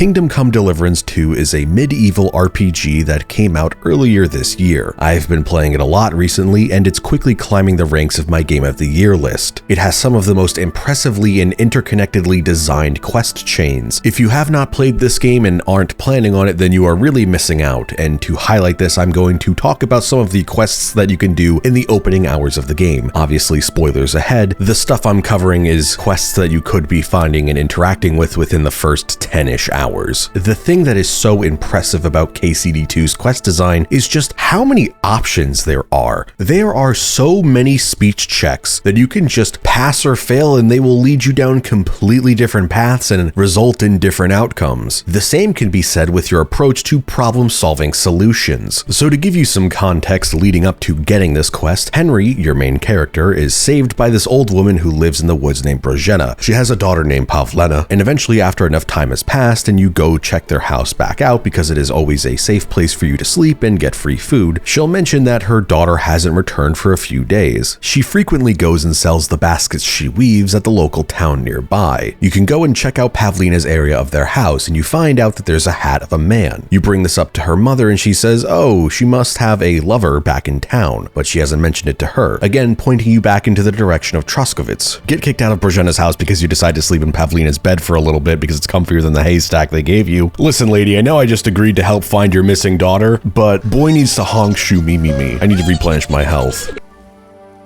Kingdom Come Deliverance 2 is a medieval RPG that came out earlier this year. I've been playing it a lot recently, and it's quickly climbing the ranks of my Game of the Year list. It has some of the most impressively and interconnectedly designed quest chains. If you have not played this game and aren't planning on it, then you are really missing out, and to highlight this, I'm going to talk about some of the quests that you can do in the opening hours of the game. Obviously, spoilers ahead, the stuff I'm covering is quests that you could be finding and interacting with within the first 10-ish hours. The thing that is so impressive about KCD2's quest design is just how many options there are. There are so many speech checks that you can just pass or fail and they will lead you down completely different paths and result in different outcomes. The same can be said with your approach to problem-solving solutions. So to give you some context leading up to getting this quest, Henry, your main character, is saved by this old woman who lives in the woods named Brozhena. She has a daughter named Pavlena, and eventually after enough time has passed and you go check their house back out because it is always a safe place for you to sleep and get free food, she'll mention that her daughter hasn't returned for a few days. She frequently goes and sells the baskets she weaves at the local town nearby. You can go and check out Pavlena's area of their house and you find out that there's a hat of a man. You bring this up to her mother and she says, oh, she must have a lover back in town, but she hasn't mentioned it to her, again pointing you back into the direction of Cvit. Get kicked out of Brozhena's house because you decide to sleep in Pavlena's bed for a little bit because it's comfier than the haystack they gave you. Listen lady, I know I just agreed to help find your missing daughter, but boy needs to honk shoe me. I need to replenish my health.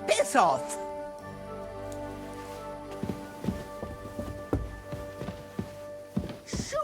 Piss off! Shoo!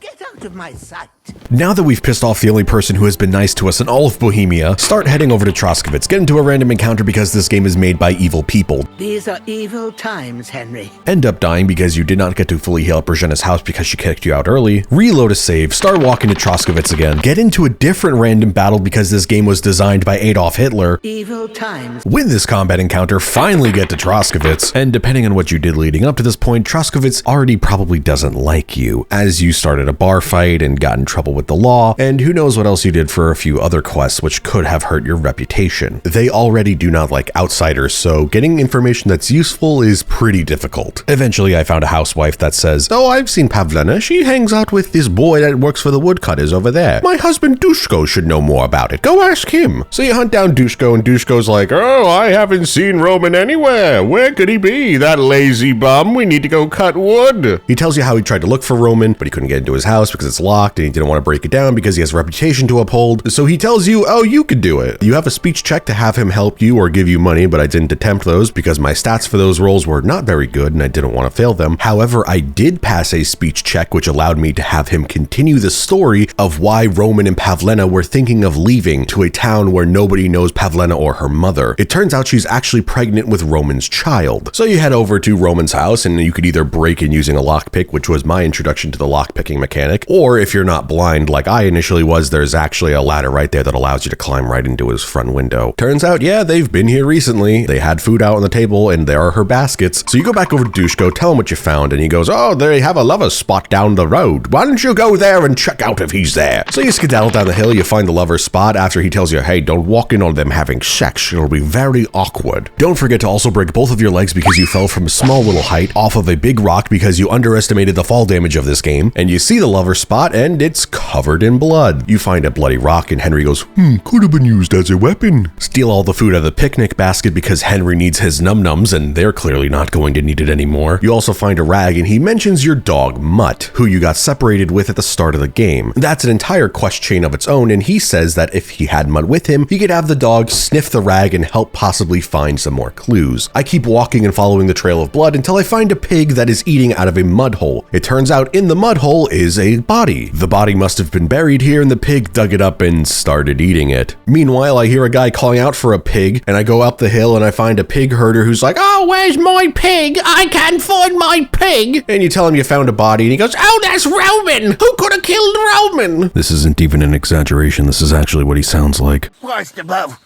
Get out of my sight! Now that we've pissed off the only person who has been nice to us in all of Bohemia, start heading over to Cvit. Get into a random encounter because this game is made by evil people. These are evil times, Henry. End up dying because you did not get to fully heal up Brozhena's house because she kicked you out early. Reload a save, start walking to Cvit again. Get into a different random battle because this game was designed by Adolf Hitler. Evil times. Win this combat encounter, finally get to Cvit. And depending on what you did leading up to this point, Cvit already probably doesn't like you, as you started a bar fight and got in trouble with the law, and who knows what else you did for a few other quests which could have hurt your reputation. They already do not like outsiders, so getting information that's useful is pretty difficult. Eventually I found a housewife that says, oh, I've seen Pavlena, she hangs out with this boy that works for the woodcutters over there. My husband Dushko should know more about it, go ask him. So you hunt down Dushko and Dushko's like, oh, I haven't seen Roman anywhere, where could he be, that lazy bum, we need to go cut wood. He tells you how he tried to look for Roman, but he couldn't get into his house because it's locked and he didn't want to break it down because he has a reputation to uphold. So he tells you, oh, you could do it. You have a speech check to have him help you or give you money, but I didn't attempt those because my stats for those roles were not very good and I didn't want to fail them. However, I did pass a speech check which allowed me to have him continue the story of why Roman and Pavlena were thinking of leaving to a town where nobody knows Pavlena or her mother. It turns out she's actually pregnant with Roman's child. So you head over to Roman's house and you could either break in using a lockpick, which was my introduction to the lockpicking mechanic, or if you're not blind like I initially was, there's actually a ladder right there that allows you to climb right into his front window. Turns out, yeah, they've been here recently. They had food out on the table and there are her baskets. So you go back over to Dushko, tell him what you found, and he goes, oh, they have a lover's spot down the road. Why don't you go there and check out if he's there? So you skedaddle down the hill, you find the lover's spot after he tells you, hey, don't walk in on them having sex. It'll be very awkward. Don't forget to also break both of your legs because you fell from a small little height off of a big rock because you underestimated the fall damage of this game, and you see the lover's spot and it's covered in blood. You find a bloody rock and Henry goes, could have been used as a weapon. Steal all the food out of the picnic basket because Henry needs his num-nums and they're clearly not going to need it anymore. You also find a rag and he mentions your dog Mutt, who you got separated with at the start of the game. That's an entire quest chain of its own, and he says that if he had Mutt with him, he could have the dog sniff the rag and help possibly find some more clues. I keep walking and following the trail of blood until I find a pig that is eating out of a mud hole. It turns out in the mud hole is a body. The body must have been buried here and the pig dug it up and started eating it. Meanwhile, I hear a guy calling out for a pig and I go up the hill and I find a pig herder who's like, oh, where's my pig? I can't find my pig. And you tell him you found a body and he goes, oh, that's Roman. Who could have killed Roman? This isn't even an exaggeration. This is actually what he sounds like. Christ above,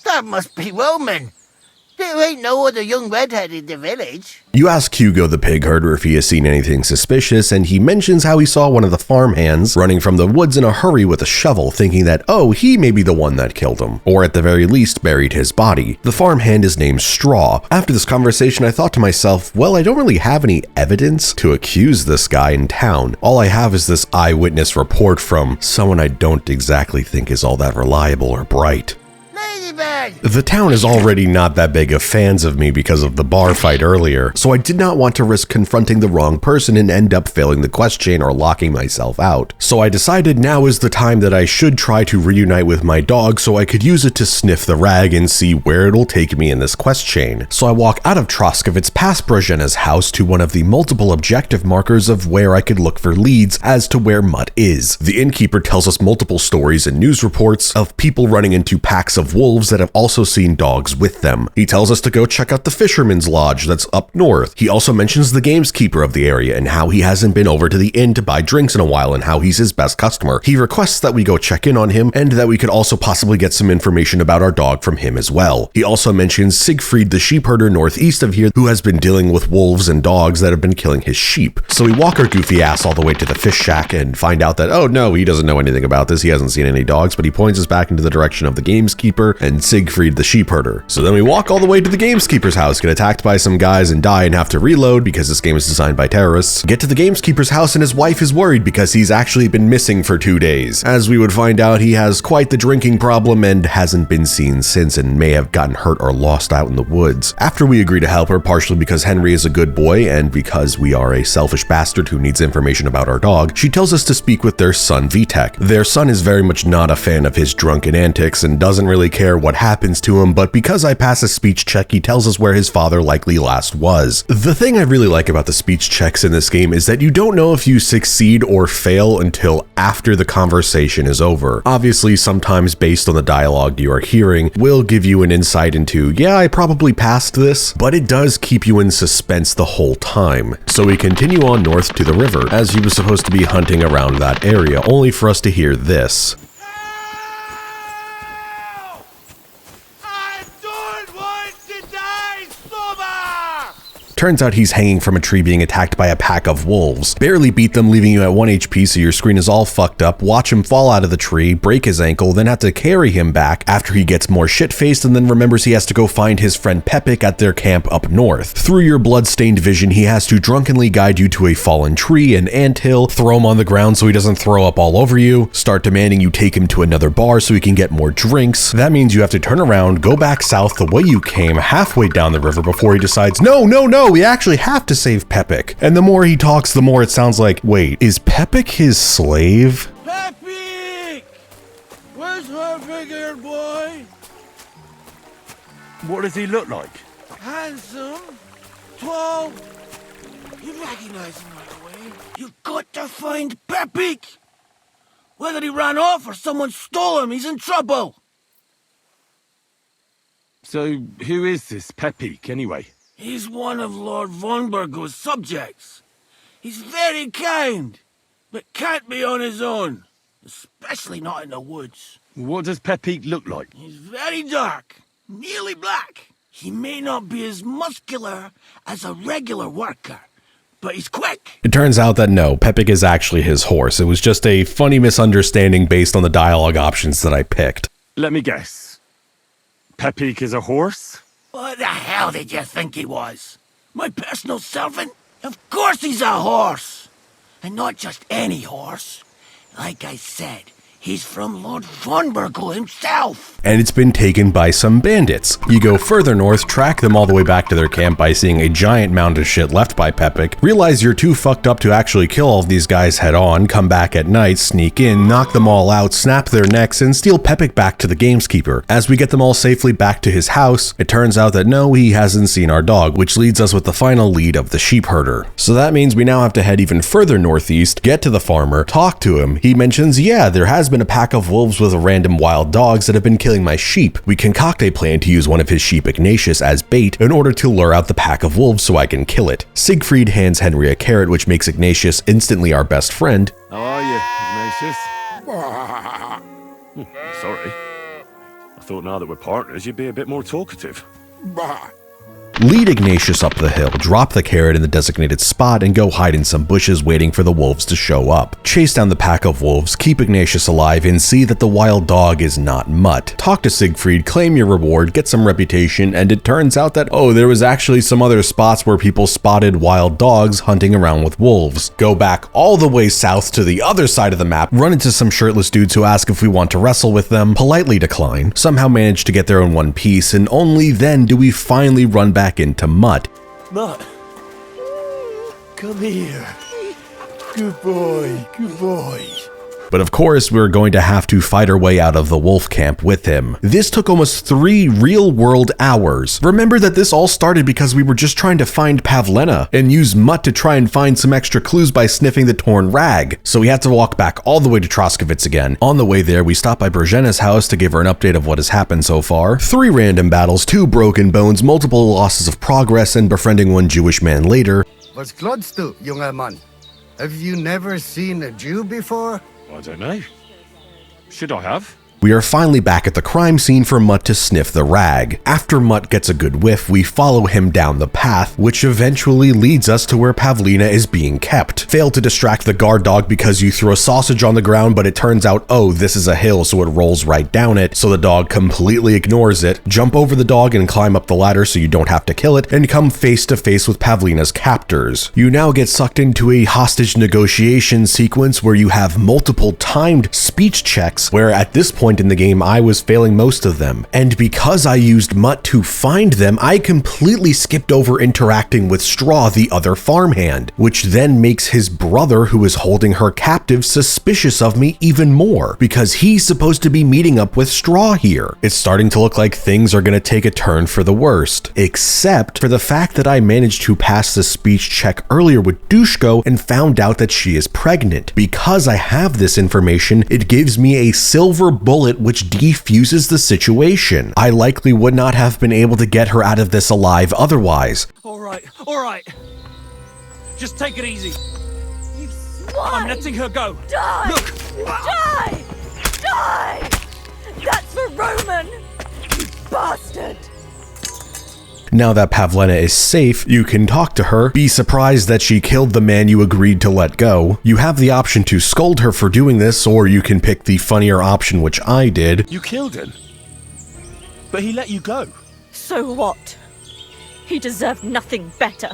that must be Roman. There ain't no other young redhead in the village. You ask Hugo the pig herder if he has seen anything suspicious, and he mentions how he saw one of the farmhands running from the woods in a hurry with a shovel, thinking that, oh, he may be the one that killed him, or at the very least buried his body. The farmhand is named Straw. After this conversation, I thought to myself, well, I don't really have any evidence to accuse this guy in town. All I have is this eyewitness report from someone I don't exactly think is all that reliable or bright. Ladybird! The town is already not that big of fans of me because of the bar fight earlier, so I did not want to risk confronting the wrong person and end up failing the quest chain or locking myself out. So I decided now is the time that I should try to reunite with my dog so I could use it to sniff the rag and see where it'll take me in this quest chain. So I walk out of Troskovitz past Brozhena's house to one of the multiple objective markers of where I could look for leads as to where Mutt is. The innkeeper tells us multiple stories and news reports of people running into packs of wolves that have also seen dogs with them. He tells us to go check out the Fisherman's Lodge that's up north. He also mentions the gameskeeper of the area and how he hasn't been over to the inn to buy drinks in a while and how he's his best customer. He requests that we go check in on him and that we could also possibly get some information about our dog from him as well. He also mentions Siegfried the sheep herder northeast of here who has been dealing with wolves and dogs that have been killing his sheep. So we walk our goofy ass all the way to the fish shack and find out that, oh no, he doesn't know anything about this. He hasn't seen any dogs, but he points us back into the direction of the gameskeeper and Siegfried the sheep herder. So then we walk all the way to the gameskeeper's house, get attacked by some guys and die and have to reload because this game is designed by terrorists. Get to the gameskeeper's house and his wife is worried because he's actually been missing for 2 days. As we would find out, he has quite the drinking problem and hasn't been seen since and may have gotten hurt or lost out in the woods. After we agree to help her, partially because Henry is a good boy and because we are a selfish bastard who needs information about our dog, she tells us to speak with their son Vitek. Their son is very much not a fan of his drunken antics and doesn't really care what happens to him, but because I pass a speech check, he tells us where his father likely last was. The thing I really like about the speech checks in this game is that you don't know if you succeed or fail until after the conversation is over. Obviously, sometimes based on the dialogue you are hearing will give you an insight into, yeah, I probably passed this, but it does keep you in suspense the whole time. So we continue on north to the river, as he was supposed to be hunting around that area, only for us to hear this. Turns out he's hanging from a tree being attacked by a pack of wolves. Barely beat them, leaving you at 1 HP so your screen is all fucked up. Watch him fall out of the tree, break his ankle, then have to carry him back after he gets more shit-faced and then remembers he has to go find his friend Pepik at their camp up north. Through your blood-stained vision, he has to drunkenly guide you to a fallen tree, an anthill, throw him on the ground so he doesn't throw up all over you, start demanding you take him to another bar so he can get more drinks. That means you have to turn around, go back south the way you came, halfway down the river before he decides, no, we actually have to save Pepik. And the more he talks, the more it sounds like, wait, is Pepik his slave? Pepik! Where's her big-haired boy? What does he look like? Handsome, tall. You recognize him right away. You got to find Pepik! Whether he ran off or someone stole him, he's in trouble. So, who is this Pepik, anyway? He's one of Lord Vonbergo's subjects. He's very kind, but can't be on his own, especially not in the woods. What does Pepik look like? He's very dark, nearly black. He may not be as muscular as a regular worker, but he's quick. It turns out that no, Pepik is actually his horse. It was just a funny misunderstanding based on the dialogue options that I picked. Let me guess. Pepik is a horse? What the hell did you think he was? My personal servant? Of course he's a horse! And not just any horse. Like I said, he's from Lord Vonbergo himself. And it's been taken by some bandits. You go further north, track them all the way back to their camp by seeing a giant mound of shit left by Pepik, realize you're too fucked up to actually kill all of these guys head on, come back at night, sneak in, knock them all out, snap their necks, and steal Pepik back to the gameskeeper. As we get them all safely back to his house, it turns out that no, he hasn't seen our dog, which leads us with the final lead of the sheep herder. So that means we now have to head even further northeast, get to the farmer, talk to him. He mentions, yeah, there has been a pack of wolves with random wild dogs that have been killing my sheep. We concoct a plan to use one of his sheep, Ignatius, as bait in order to lure out the pack of wolves so I can kill it. Siegfried hands Henry a carrot, which makes Ignatius instantly our best friend. How are you, Ignatius? Sorry. I thought now that we're partners, you'd be a bit more talkative. Lead Ignatius up the hill, drop the carrot in the designated spot, and go hide in some bushes waiting for the wolves to show up. Chase down the pack of wolves, keep Ignatius alive, and see that the wild dog is not Mutt. Talk to Siegfried, claim your reward, get some reputation, and it turns out that, oh, there was actually some other spots where people spotted wild dogs hunting around with wolves. Go back all the way south to the other side of the map, run into some shirtless dudes who ask if we want to wrestle with them, politely decline, somehow manage to get there in one piece, and only then do we finally run back into Mutt. Mutt, come here. Good boy, good boy. But of course, we're going to have to fight our way out of the wolf camp with him. This took almost 3 real-world hours. Remember that this all started because we were just trying to find Pavlena and use Mutt to try and find some extra clues by sniffing the torn rag. So we had to walk back all the way to Troskovitz again. On the way there, we stopped by Brzena's house to give her an update of what has happened so far. 3 random battles, 2 broken bones, multiple losses of progress, and befriending one Jewish man later. Was klotst du, junger Mann? Have you never seen a Jew before? I don't know. Should I have? We are finally back at the crime scene for Mutt to sniff the rag. After Mutt gets a good whiff, we follow him down the path, which eventually leads us to where Pavlena is being kept. Fail to distract the guard dog because you throw a sausage on the ground, but it turns out, oh, this is a hill, so it rolls right down it, so the dog completely ignores it. Jump over the dog and climb up the ladder so you don't have to kill it, and come face to face with Pavlena's captors. You now get sucked into a hostage negotiation sequence where you have multiple timed speech checks, where at this point in the game I was failing most of them, and because I used Mutt to find them, I completely skipped over interacting with Straw, the other farmhand, which then makes his brother, who is holding her captive, suspicious of me even more, because he's supposed to be meeting up with Straw here. It's starting to look like things are going to take a turn for the worst, except for the fact that I managed to pass the speech check earlier with Dushko and found out that she is pregnant. Because I have this information, it gives me a silver bullet which defuses the situation. I likely would not have been able to get her out of this alive otherwise. All right. Just take it easy. You swine! I'm letting her go. Die! Look! Die! Die! That's for Roman! You bastard! Now that Pavlena is safe, you can talk to her, be surprised that she killed the man you agreed to let go. You have the option to scold her for doing this, or you can pick the funnier option, which I did. You killed him. But he let you go. So what? He deserved nothing better.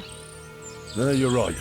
No, you're right.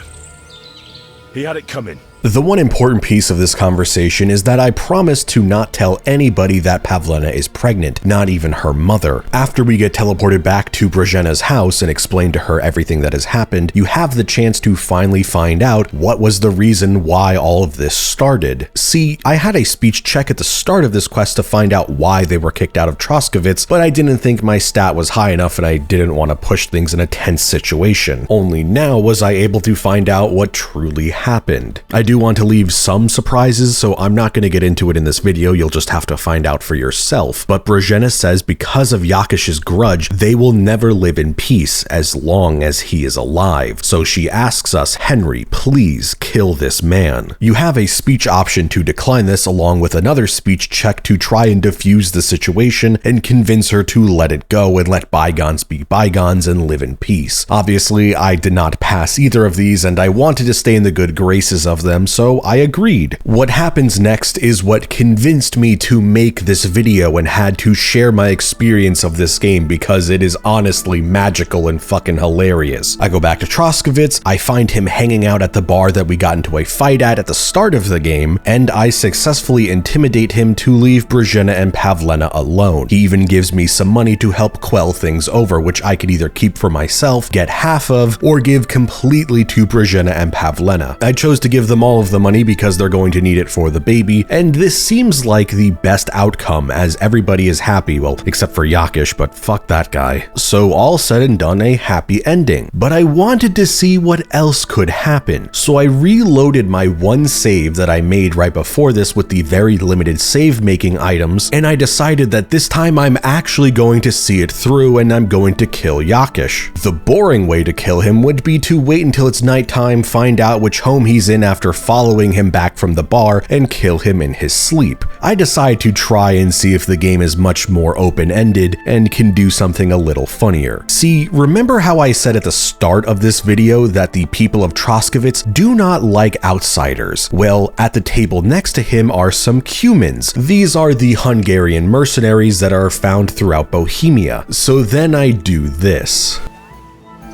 He had it coming. The one important piece of this conversation is that I promised to not tell anybody that Pavlena is pregnant, not even her mother. After we get teleported back to Brzena's house and explain to her everything that has happened, you have the chance to finally find out what was the reason why all of this started. See, I had a speech check at the start of this quest to find out why they were kicked out of Troskovitz, but I didn't think my stat was high enough and I didn't want to push things in a tense situation. Only now was I able to find out what truly happened. I do want to leave some surprises, so I'm not going to get into it in this video, you'll just have to find out for yourself. But Brzena says because of Yakish's grudge, they will never live in peace as long as he is alive. So she asks us, Henry, please kill this man. You have a speech option to decline this, along with another speech check to try and defuse the situation and convince her to let it go and let bygones be bygones and live in peace. Obviously, I did not pass either of these, and I wanted to stay in the good graces of them, so I agreed. What happens next is what convinced me to make this video and had to share my experience of this game because it is honestly magical and fucking hilarious. I go back to Troskovitz, I find him hanging out at the bar that we got into a fight at the start of the game, and I successfully intimidate him to leave Brzena and Pavlena alone. He even gives me some money to help quell things over, which I could either keep for myself, get half of, or give completely to Brzena and Pavlena. I chose to give them all of the money because they're going to need it for the baby, and this seems like the best outcome as everybody is happy, well, except for Yakish, but fuck that guy. So all said and done, a happy ending. But I wanted to see what else could happen, so I reloaded my one save that I made right before this with the very limited save making items, and I decided that this time I'm actually going to see it through and I'm going to kill Yakish. The boring way to kill him would be to wait until it's nighttime, find out which home he's in after following him back from the bar and kill him in his sleep. I decide to try and see if the game is much more open-ended and can do something a little funnier. See, remember how I said at the start of this video that the people of Troskowitz do not like outsiders? Well, at the table next to him are some Cumans. These are the Hungarian mercenaries that are found throughout Bohemia. So then I do this.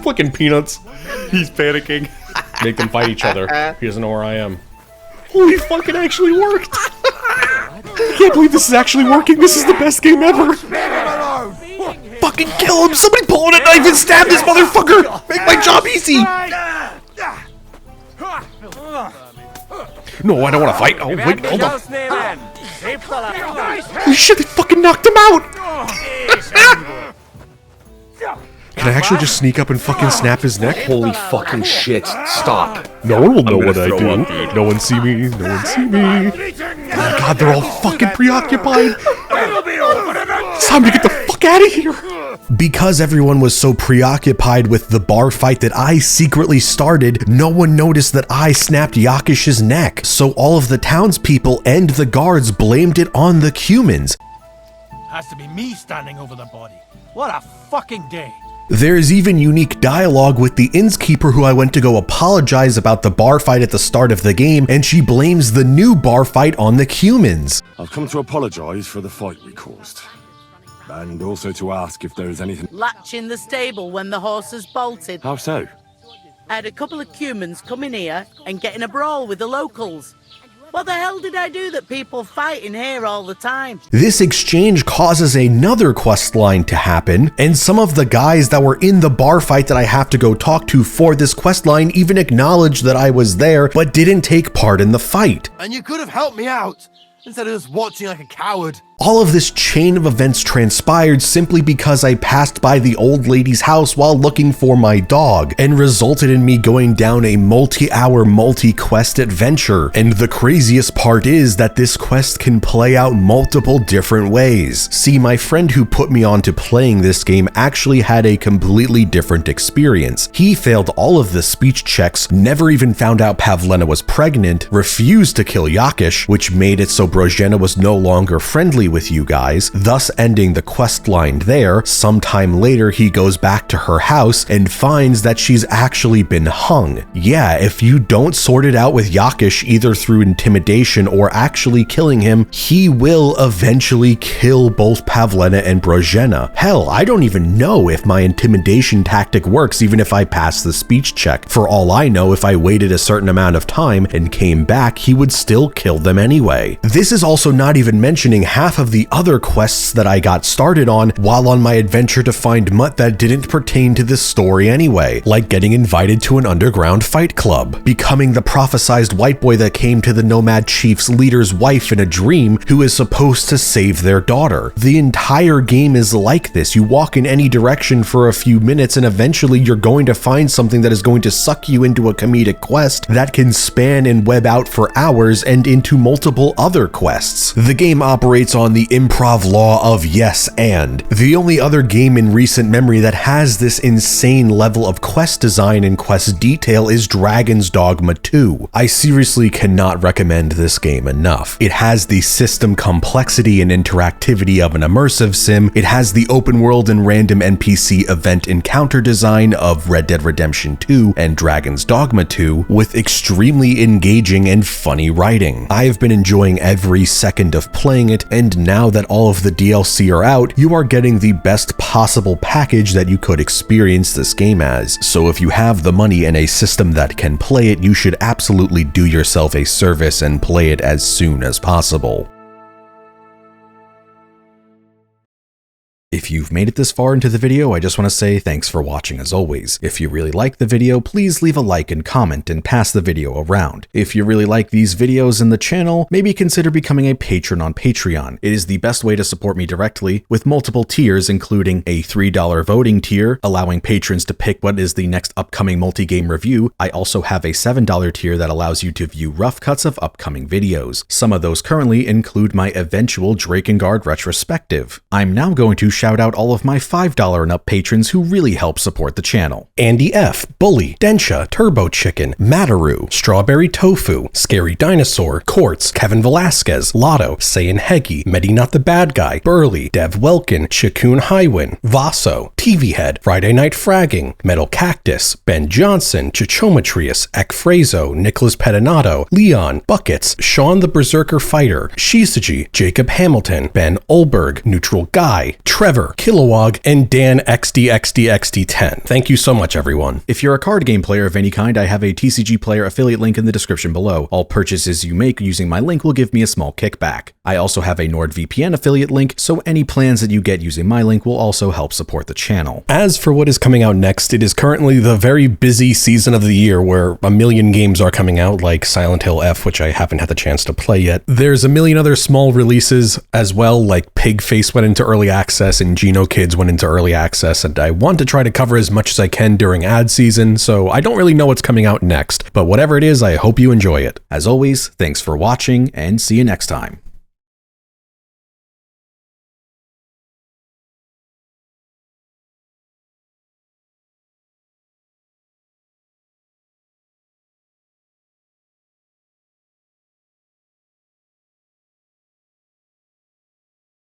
Fucking peanuts. He's panicking. Make them fight each other. He doesn't know where I am. Holy fuck, it actually worked! I can't believe this is actually working. This is the best game ever. Fucking kill him! Somebody pull out a knife and stab this motherfucker! Make my job easy! No, I don't want to fight. Oh, wait, hold on. Holy shit, they fucking knocked him out! Can I actually just sneak up and fucking snap his neck? Holy fucking shit. Stop. No one will know what I do. No one see me. No one see me. Oh my god, they're all fucking preoccupied. It's time to get the fuck out of here. Because everyone was so preoccupied with the bar fight that I secretly started, no one noticed that I snapped Yakish's neck. So all of the townspeople and the guards blamed it on the Cumans. Has to be me standing over the body. What a fucking day. There's even unique dialogue with the innkeeper who I went to go apologize about the bar fight at the start of the game, and she blames the new bar fight on the Cumans. I've come to apologise for the fight we caused. And also to ask if there is anything... Latch in the stable when the horses bolted. How so? I had a couple of Cumans come in here and get in a brawl with the locals. What the hell did I do that people fight in here all the time? This exchange causes another quest line to happen, and some of the guys that were in the bar fight that I have to go talk to for this quest line even acknowledged that I was there, but didn't take part in the fight. And you could have helped me out, instead of just watching like a coward. All of this chain of events transpired simply because I passed by the old lady's house while looking for my dog, and resulted in me going down a multi-hour, multi-quest adventure. And the craziest part is that this quest can play out multiple different ways. See, my friend who put me onto playing this game actually had a completely different experience. He failed all of the speech checks, never even found out Pavlena was pregnant, refused to kill Yakish, which made it so Brozhena was no longer friendly with you guys, thus ending the quest line there. Sometime later, he goes back to her house and finds that she's actually been hung. Yeah, if you don't sort it out with Yakish either through intimidation or actually killing him, he will eventually kill both Pavlena and Brozhena. Hell, I don't even know if my intimidation tactic works even if I pass the speech check. For all I know, if I waited a certain amount of time and came back, he would still kill them anyway. This is also not even mentioning half of the other quests that I got started on while on my adventure to find Mutt that didn't pertain to this story anyway, like getting invited to an underground fight club, becoming the prophesized white boy that came to the nomad chief's leader's wife in a dream who is supposed to save their daughter. The entire game is like this. You walk in any direction for a few minutes and eventually you're going to find something that is going to suck you into a comedic quest that can span and web out for hours and into multiple other quests. The game operates on the improv law of yes and. The only other game in recent memory that has this insane level of quest design and quest detail is Dragon's Dogma 2. I seriously cannot recommend this game enough. It has the system complexity and interactivity of an immersive sim. It has the open world and random NPC event encounter design of Red Dead Redemption 2 and Dragon's Dogma 2 with extremely engaging and funny writing. I've been enjoying every second of playing it, and now that all of the DLC are out, you are getting the best possible package that you could experience this game as. So if you have the money and a system that can play it, you should absolutely do yourself a service and play it as soon as possible. If you've made it this far into the video, I just want to say thanks for watching as always. If you really like the video, please leave a like and comment and pass the video around. If you really like these videos and the channel, maybe consider becoming a patron on Patreon. It is the best way to support me directly, with multiple tiers including a $3 voting tier, allowing patrons to pick what is the next upcoming multi-game review. I also have a $7 tier that allows you to view rough cuts of upcoming videos. Some of those currently include my eventual Drakengard retrospective. I'm now going to shout out all of my $5 and up patrons who really help support the channel. Andy F, Bully, Densha, Turbo Chicken, Mataru, Strawberry Tofu, Scary Dinosaur, Quartz, Kevin Velasquez, Lotto, Saiyan Heggy, Medi Not the Bad Guy, Burley, Dev Welkin, Chikun Highwin, Vaso, TV Head, Friday Night Fragging, Metal Cactus, Ben Johnson, Chichometrius, Ekfrazo, Nicholas Pedinato, Leon, Buckets, Sean the Berserker Fighter, Shisuji, Jacob Hamilton, Ben Olberg, Neutral Guy, Trevor, Kilowog, and Dan XDXDXD10. Thank you so much, everyone. If you're a card game player of any kind, I have a TCG Player affiliate link in the description below. All purchases you make using my link will give me a small kickback. I also have a NordVPN affiliate link, so any plans that you get using my link will also help support the channel. As for what is coming out next, it is currently the very busy season of the year where a million games are coming out, like Silent Hill F, which I haven't had the chance to play yet. There's a million other small releases as well, like Pigface went into early access and Geno Kids went into early access, and I want to try to cover as much as I can during ad season, so I don't really know what's coming out next, but whatever it is, I hope you enjoy it. As always, thanks for watching, and see you next time.